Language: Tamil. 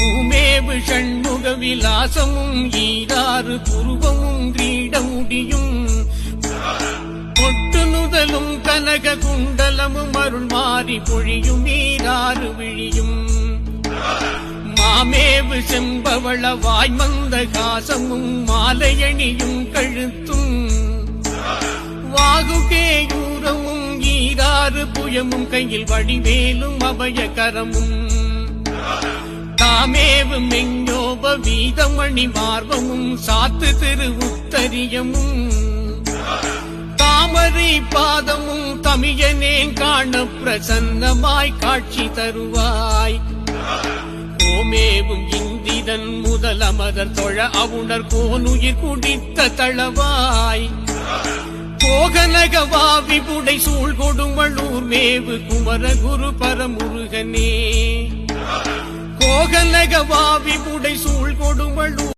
பூமேவு ஷண்முக விலாசமும் ஈராறு புருவமும் கிரீடமுடியும் பொட்டு நுதலும் கனக குண்டலமும் அருள் மாறி பொழியும் ஈராறு விழியும் மாமேவு செம்பவள வாய்மந்த காசமும் மாலையணியும் கழுத்தும் வாகுகேயூரமும் ஈராறு புயமும் கையில் வடிவேலும் அபயகரமும் தாமேவு மெஞ்சோப வீதமணி மார்பமும் சாத்து திரு உத்தரியமும் தாமரை பாதமும் தமியனே காண பிரசன்னமாய் காட்சி தருவாய் கோமேவும் இந்திரன் முதல் அமரர் தொழ அவுணர் கோனுயிர் குடித்த தளவாய் கோகனகவா விபுடை சூழ் கொடுமளூர் மேவு குமர குரு பரமுருகனே கோகனகவா விபுடை சூழ் கொடுமளூர்